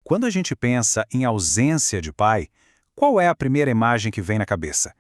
Quando a gente pensa em ausência de pai, qual é a primeira imagem que vem na cabeça?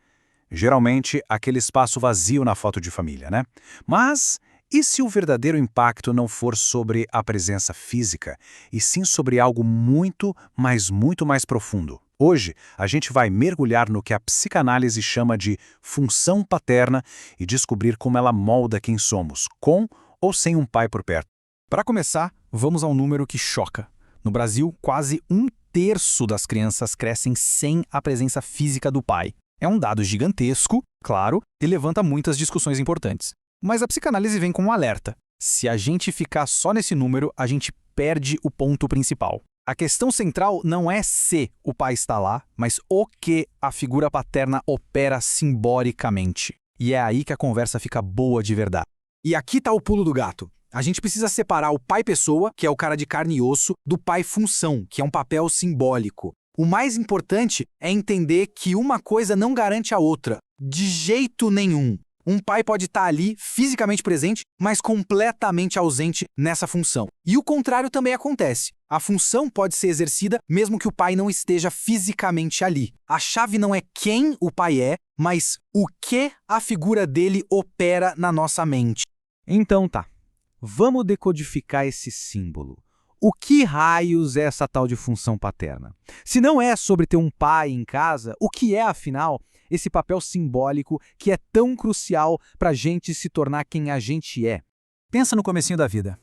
Geralmente, aquele espaço vazio na foto de família, né? Mas e se o verdadeiro impacto não for sobre a presença física, e sim sobre algo muito, mas muito mais profundo? Hoje, a gente vai mergulhar no que a psicanálise chama de função paterna e descobrir como ela molda quem somos, com ou sem um pai por perto. Para começar, vamos ao número que choca. No Brasil, quase 1/3 das crianças crescem sem a presença física do pai. É um dado gigantesco, claro, e levanta muitas discussões importantes. Mas a psicanálise vem com um alerta. Se a gente ficar só nesse número, a gente perde o ponto principal. A questão central não é se o pai está lá, mas o que a figura paterna opera simbolicamente. E é aí que a conversa fica boa de verdade. E aqui está o pulo do gato. A gente precisa separar o pai-pessoa, que é o cara de carne e osso, do pai-função, que é um papel simbólico. O mais importante é entender que uma coisa não garante a outra, de jeito nenhum. Um pai pode estar ali, fisicamente presente, mas completamente ausente nessa função. E o contrário também acontece. A função pode ser exercida mesmo que o pai não esteja fisicamente ali. A chave não é quem o pai é, mas o que a figura dele opera na nossa mente. Então tá, vamos decodificar esse símbolo. O que raios é essa tal de função paterna? Se não é sobre ter um pai em casa, o que é, afinal, esse papel simbólico que é tão crucial para a gente se tornar quem a gente é? Pensa no comecinho da vida.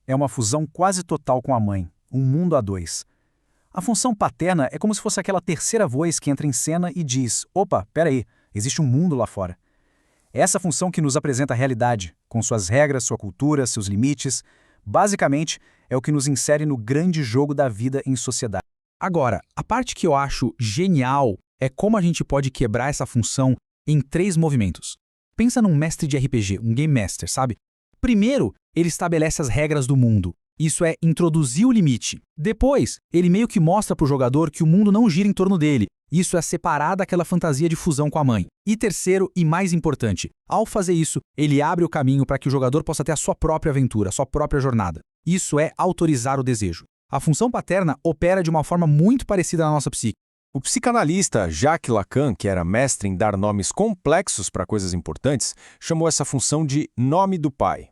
É uma fusão quase total com a mãe, um mundo a dois. A função paterna é como se fosse aquela terceira voz que entra em cena e diz: opa, peraí, existe um mundo lá fora. É essa função que nos apresenta a realidade, com suas regras, sua cultura, seus limites. Basicamente, é o que nos insere no grande jogo da vida em sociedade. Agora, a parte que eu acho genial é como a gente pode quebrar essa função em 3 movimentos. Pensa num mestre de RPG, um Game Master, sabe? Primeiro, ele estabelece as regras do mundo. Isso é introduzir o limite. Depois, ele meio que mostra para o jogador que o mundo não gira em torno dele. Isso é separar daquela fantasia de fusão com a mãe. E terceiro, e mais importante, ao fazer isso, ele abre o caminho para que o jogador possa ter a sua própria aventura, a sua própria jornada. Isso é autorizar o desejo. A função paterna opera de uma forma muito parecida na nossa psique. O psicanalista Jacques Lacan, que era mestre em dar nomes complexos para coisas importantes, chamou essa função de nome do pai.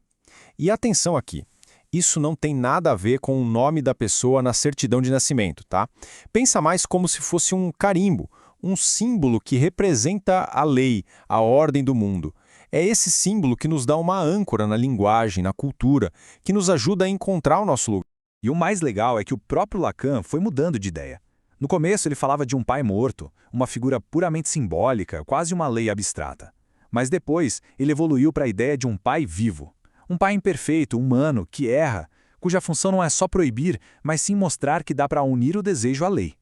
E atenção aqui, isso não tem nada a ver com o nome da pessoa na certidão de nascimento, tá? Pensa mais como se fosse um carimbo, um símbolo que representa a lei, a ordem do mundo. É esse símbolo que nos dá uma âncora na linguagem, na cultura, que nos ajuda a encontrar o nosso lugar. E o mais legal é que o próprio Lacan foi mudando de ideia. No começo ele falava de um pai morto, uma figura puramente simbólica, quase uma lei abstrata. Mas depois ele evoluiu para a ideia de um pai vivo. Um pai imperfeito, humano, que erra, cuja função não é só proibir, mas sim mostrar que dá para unir o desejo à lei,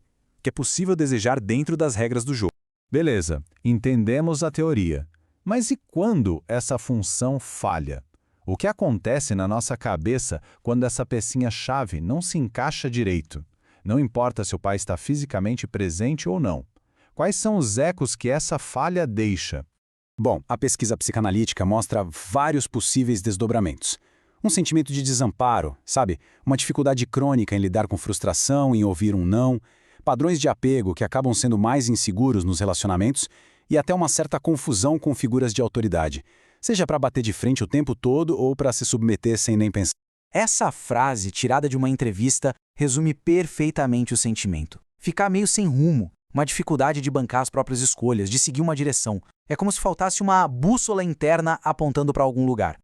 que é possível desejar dentro das regras do jogo. Beleza, entendemos a teoria. Mas e quando essa função falha? O que acontece na nossa cabeça quando essa pecinha-chave não se encaixa direito? Não importa se o pai está fisicamente presente ou não. Quais são os ecos que essa falha deixa? Bom, a pesquisa psicanalítica mostra vários possíveis desdobramentos. Um sentimento de desamparo, sabe? Uma dificuldade crônica em lidar com frustração, em ouvir um não, padrões de apego que acabam sendo mais inseguros nos relacionamentos e até uma certa confusão com figuras de autoridade, seja para bater de frente o tempo todo ou para se submeter sem nem pensar. Essa frase, tirada de uma entrevista, resume perfeitamente o sentimento. Ficar meio sem rumo, uma dificuldade de bancar as próprias escolhas, de seguir uma direção. É como se faltasse uma bússola interna apontando para algum lugar.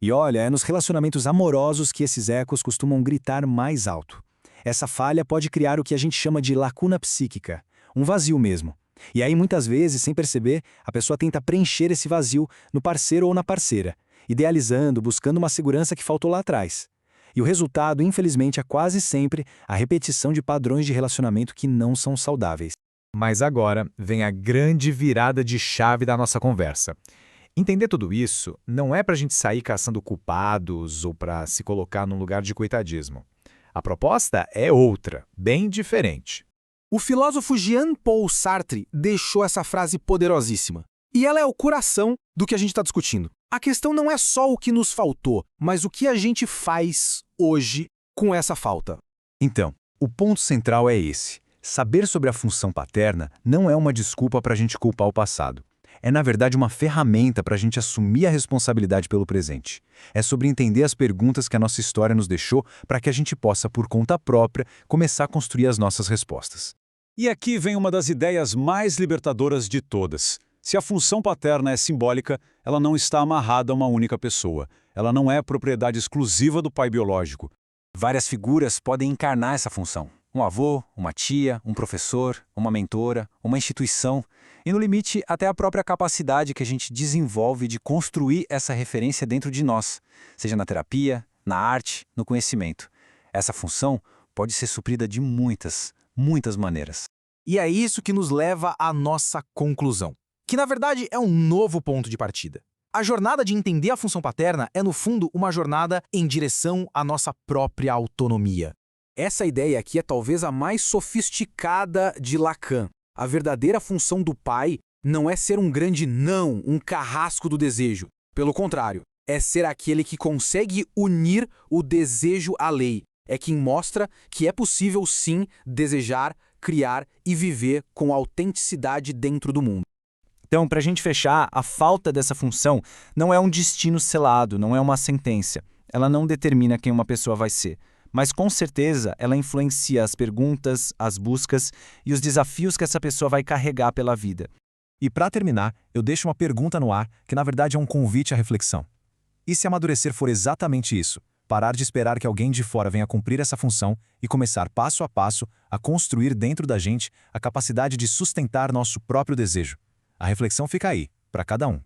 E olha, é nos relacionamentos amorosos que esses ecos costumam gritar mais alto. Essa falha pode criar o que a gente chama de lacuna psíquica, um vazio mesmo. E aí, muitas vezes, sem perceber, a pessoa tenta preencher esse vazio no parceiro ou na parceira, idealizando, buscando uma segurança que faltou lá atrás. E o resultado, infelizmente, é quase sempre a repetição de padrões de relacionamento que não são saudáveis. Mas agora vem a grande virada de chave da nossa conversa. Entender tudo isso não é para a gente sair caçando culpados ou para se colocar num lugar de coitadismo. A proposta é outra, bem diferente. O filósofo Jean-Paul Sartre deixou essa frase poderosíssima. E ela é o coração do que a gente está discutindo. A questão não é só o que nos faltou, mas o que a gente faz hoje com essa falta. Então, O ponto central é esse. Saber sobre a função paterna não é uma desculpa para a gente culpar o passado. É, na verdade, uma ferramenta para a gente assumir a responsabilidade pelo presente. É sobre entender as perguntas que a nossa história nos deixou para que a gente possa, por conta própria, começar a construir as nossas respostas. E aqui vem uma das ideias mais libertadoras de todas. Se a função paterna é simbólica, ela não está amarrada a uma única pessoa. Ela não é propriedade exclusiva do pai biológico. Várias figuras podem encarnar essa função. Um avô, uma tia, um professor, uma mentora, uma instituição. E no limite, até a própria capacidade que a gente desenvolve de construir essa referência dentro de nós, seja na terapia, na arte, no conhecimento. Essa função pode ser suprida de muitas maneiras. E é isso que nos leva à nossa conclusão, que na verdade é um novo ponto de partida. A jornada de entender a função paterna é, no fundo, uma jornada em direção à nossa própria autonomia. Essa ideia aqui é talvez a mais sofisticada de Lacan. A verdadeira função do pai não é ser um grande não, um carrasco do desejo. Pelo contrário, é ser aquele que consegue unir o desejo à lei. É quem mostra que é possível sim desejar, criar e viver com autenticidade dentro do mundo. Então, para a gente fechar, a falta dessa função não é um destino selado, não é uma sentença. Ela não determina quem uma pessoa vai ser. Mas, com certeza, ela influencia as perguntas, as buscas e os desafios que essa pessoa vai carregar pela vida. E para terminar, eu deixo uma pergunta no ar, que na verdade é um convite à reflexão. E se amadurecer for exatamente isso? Parar de esperar que alguém de fora venha cumprir essa função e começar passo a passo a construir dentro da gente a capacidade de sustentar nosso próprio desejo. A reflexão fica aí, para cada um.